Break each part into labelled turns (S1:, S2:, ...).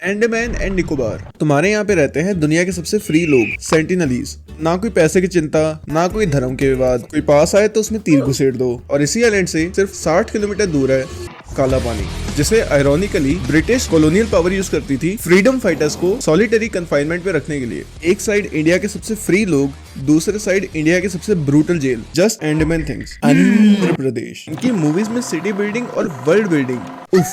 S1: Andaman and Nicobar. तुम्हारे यहाँ पे रहते हैं दुनिया के सबसे फ्री लोग, सेंटिनलीज। ना कोई पैसे की चिंता, ना कोई धर्म के विवाद। कोई पास आए तो उसमें तीर घुसेड़ दो। और इसी आइलैंड से सिर्फ 60 किलोमीटर दूर है काला पानी, जिसे ironically British colonial power use करती थी फ्रीडम फाइटर्स को सॉलिटरी कन्फाइनमेंट में रखने के लिए। एक साइड इंडिया के सबसे फ्री लोग, दूसरे साइड इंडिया के सबसे brutal jail. Just Andaman things. Andhra Pradesh. इनकी मूवीज में सिटी बिल्डिंग और वर्ल्ड बिल्डिंग, उफ।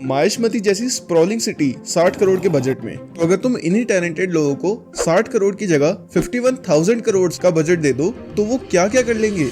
S1: माहेशमती जैसी स्प्रॉलिंग सिटी 60 करोड़ के बजट में। तो अगर तुम इन्हीं टैलेंटेड लोगों को 60 करोड़ की जगह 51,000 करोड़ का बजट दे दो तो वो क्या क्या कर लेंगे?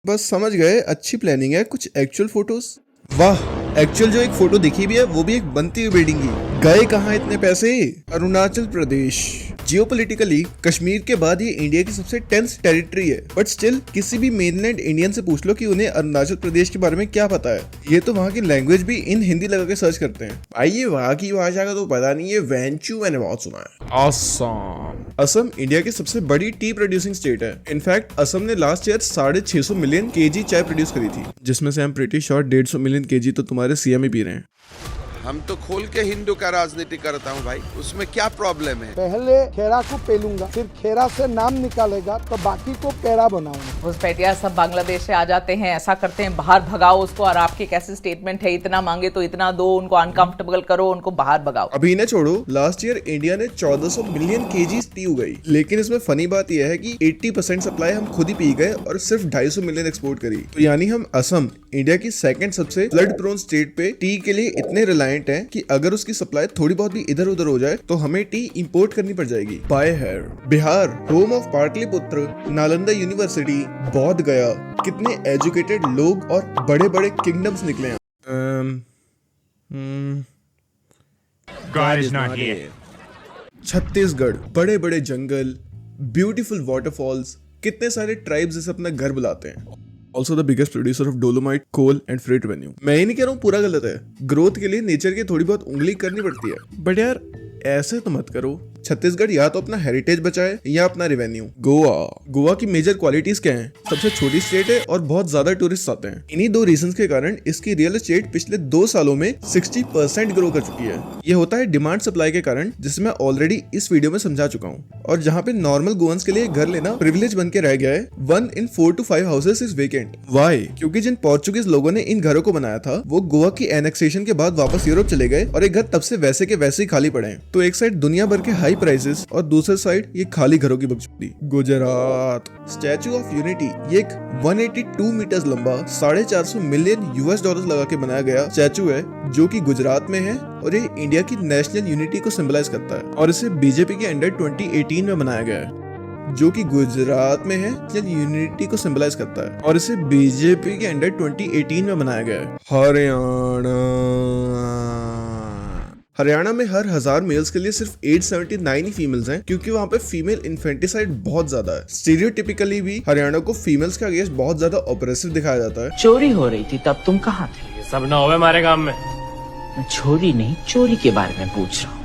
S1: बस समझ गए, अच्छी प्लानिंग है। कुछ एक्चुअल फोटोज? वाह, एक्चुअल जो एक फोटो दिखी भी है वो भी एक बनती हुई बिल्डिंग की। गए कहाँ इतने पैसे? अरुणाचल प्रदेश। जियोपॉलिटिकली कश्मीर के बाद ये इंडिया की सबसे टेंस टेरिटरी है, बट स्टिल किसी भी मेनलैंड इंडियन से पूछ लो कि उन्हें अरुणाचल प्रदेश के बारे में क्या पता है। ये तो वहाँ की लैंग्वेज भी इन हिंदी लगा के सर्च करते हैं। भाई ये वहाँ की भाषा का तो पता नहीं है, वेंचू मैंने बहुत सुना है। असम। असम इंडिया की सबसे बड़ी टी प्रोड्यूसिंग स्टेट है। इनफैक्ट असम ने लास्ट ईयर 650 मिलियन केजी चाय प्रोड्यूस करी थी, जिसमें से हम प्रीटी श्योर 150 मिलियन केजी तो तुम्हारे सीएम ही पी रहे हैं।
S2: हम तो खोल के हिंदू का राजनीति करता हूँ भाई, उसमें क्या प्रॉब्लम है?
S3: पहले खेरा को पेलूंगा, फिर खेरा से नाम निकालेगा तो बाकी को पेड़ा बनाऊंगा।
S4: घुसपैठिया सब बांग्लादेश से आ जाते हैं, ऐसा करते हैं, बाहर भगाओ उसको। और आपके कैसे स्टेटमेंट है, इतना मांगे तो इतना दो, उनको अनकंफर्टेबल करो, उनको बाहर भगाओ।
S1: अभी इन्हें छोड़ो, लास्ट ईयर इंडिया ने 1400 मिलियन केजी टी उगाई। लेकिन इसमें फनी बात यह है कि 80% सप्लाई हम खुद ही पी गए और सिर्फ 250 मिलियन एक्सपोर्ट करी। तो यानी हम असम, इंडिया की सेकंड सबसे फ्लड प्रोन स्टेट पे टी के लिए इतने रिलायंट है कि अगर उसकी सप्लाई थोड़ी बहुत भी इधर उधर हो जाए तो हमें टी इंपोर्ट करनी पड़ जाएगी। By here. Bihar, home of Pataliputra, Nalanda university, Bodh Gaya. कितने एजुकेटेड लोग और बड़े बड़े किंगडम्स निकले हैं।
S5: God is not here.
S1: Chhattisgarh, बड़े बड़े जंगल, ब्यूटीफुल वाटरफॉल्स, कितने सारे ट्राइब्स इसे अपना घर बुलाते हैं। Also the biggest producer of dolomite, coal and freight revenue. मैं ये नहीं कह रहा हूँ पूरा गलत है, ग्रोथ के लिए नेचर की थोड़ी बहुत उंगली करनी पड़ती है, बट यार ऐसे तो मत करो। छत्तीसगढ़ या तो अपना हेरिटेज बचाए या अपना रेवेन्यू। गोवा की मेजर क्वालिटीज क्या हैं? सबसे छोटी स्टेट है और बहुत ज्यादा टूरिस्ट आते हैं। इन्हीं दो रीजंस के कारण इसकी रियल एस्टेट पिछले 2 सालों में 60% ग्रो कर चुकी है। ये होता है डिमांड सप्लाई के कारण, जिसे मैं ऑलरेडी इस वीडियो में समझा चुका हूँ। और जहाँ पे नॉर्मल गोवंस के लिए घर लेना प्रिविलेज बन के रह गया है, 1 in 4 to 5 houses is vacant. Why? क्योंकि जिन पोर्चुगीज लोगों ने इन घरों को बनाया था वो गोवा की एनेक्सेशन के बाद वापस यूरोप चले गए और एक घर तब से वैसे के वैसे ही खाली पड़े हैं। तो एक साइड दुनिया भर के हाई प्राइसेस और दूसरे साइड ये खाली घरों की बकचोदी। गुजरात। स्टैचू ऑफ यूनिटी, ये एक 182 मीटर्स लंबा, $450 मिलियन US लगा के बनाया गया स्टैचू है, जो कि गुजरात में है और ये इंडिया की नेशनल यूनिटी को सिंबलाइज करता है। और इसे बीजेपी के अंडर 2018 में बनाया गया है, जो कि गुजरात में है, यूनिटी को सिंबलाइज करता है। और इसे बीजेपी के अंडर 2018 में बनाया गया है। हरियाणा में हर 1000 मेल्स के लिए सिर्फ 879 ही फीमेल्स हैं, क्योंकि वहाँ पे फीमेल इन्फेंटिसाइड बहुत ज्यादा है। स्टीरियोटिपिकली भी हरियाणा को फीमेल्स के अगेंस्ट बहुत ज्यादा ऑपरेसिव दिखाया जाता है।
S6: चोरी हो रही थी तब तुम कहाँ थे?
S5: सब ना होवे हमारे काम में।
S6: मैं चोरी नहीं, चोरी के बारे में पूछ रहा हूँ।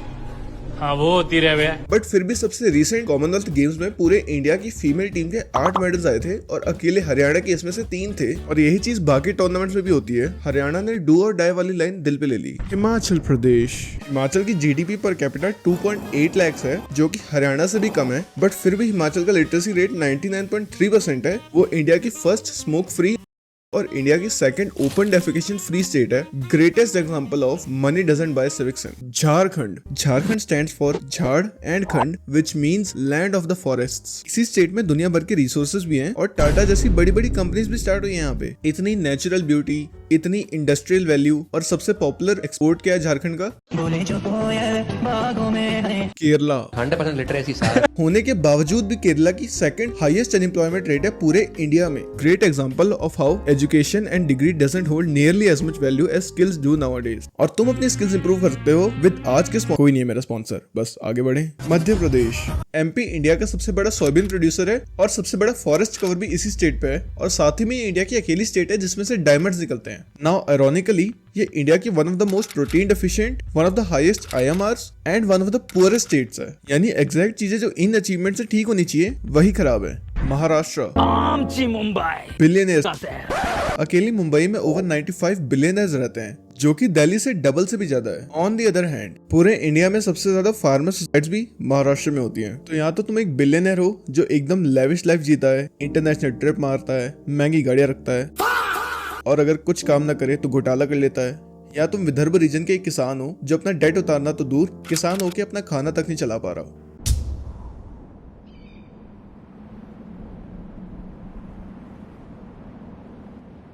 S5: हाँ वो होती रहे।
S1: बट फिर भी सबसे रिसेंट कॉमनवेल्थ गेम्स में पूरे इंडिया की फीमेल टीम के 8 मेडल्स आए थे और अकेले हरियाणा के इसमें से 3 थे। और यही चीज बाकी टूर्नामेंट्स में भी होती है। हरियाणा ने डू और डाई वाली लाइन दिल पे ले ली। हिमाचल प्रदेश। हिमाचल की जीडीपी पर कैपिटा 2.8 लाख है, जो कि हरियाणा से भी कम है, बट फिर भी हिमाचल का लिटरेसी रेट 99.3% है। वो इंडिया की फर्स्ट स्मोक फ्री और इंडिया की second open defecation free state है। Greatest example of money doesn't buy civic sense. Jharkhand stands for jhaad and khand, which means land of the forests. इसी स्टेट में दुनिया भर के रिसोर्सेज भी हैं और टाटा जैसी बड़ी बड़ी कंपनीज भी स्टार्ट हुई हैं यहाँ पे। इतनी नेचुरल ब्यूटी, इतनी इंडस्ट्रियल वैल्यू और सबसे पॉपुलर एक्सपोर्ट क्या है झारखंड का? केरला।
S7: 100% लिटरेसी सर
S1: होने के बावजूद भी केरला की सेकंड हाईएस्ट अनएम्प्लॉयमेंट रेट है पूरे इंडिया में। Great example of how education and degree doesn't hold nearly as much value as skills do nowadays. और तुम अपनी स्किल्स इंप्रूव कर सकते हो विद आज के कोई नहीं है मेरा स्पॉन्सर, बस आगे बढ़े। मध्य प्रदेश। एमपी इंडिया का सबसे बड़ा सोयाबीन प्रोड्यूसर है और सबसे बड़ा फॉरेस्ट कवर भी इसी स्टेट पे है। और साथ ही में इंडिया की अकेली स्टेट है जिसमें से डायमंड्स निकलते हैं। नाउ आयरॉनिकली ये इंडिया की one of the most protein deficient, one of the highest IMRs and one of the poorest states है। यानी एग्जैक्ट चीजें जो इन अचीवमेंट से ठीक होनी चाहिए वही खराब है। महाराष्ट्र।
S6: मुंबई
S1: बिलियनियर्स। अकेली मुंबई में ओवर 95 बिलियनर्स रहते हैं, जो कि दिल्ली से डबल से भी ज्यादा है। ऑन दी अदर हैंड पूरे इंडिया में सबसे ज्यादा फार्मर सोसाइटीज भी महाराष्ट्र में होती हैं। तो यहाँ तो तुम एक बिलियनर हो जो एकदम लेविश लाइफ जीता है, इंटरनेशनल ट्रिप मारता है, महंगी गाड़ियां रखता है, और अगर कुछ काम ना करे तो घोटाला कर लेता है। या तुम विदर्भ रीजन के एक किसान हो जो अपना डेट उतारना तो दूर, किसान हो के अपना खाना तक नहीं चला पा रहा हो।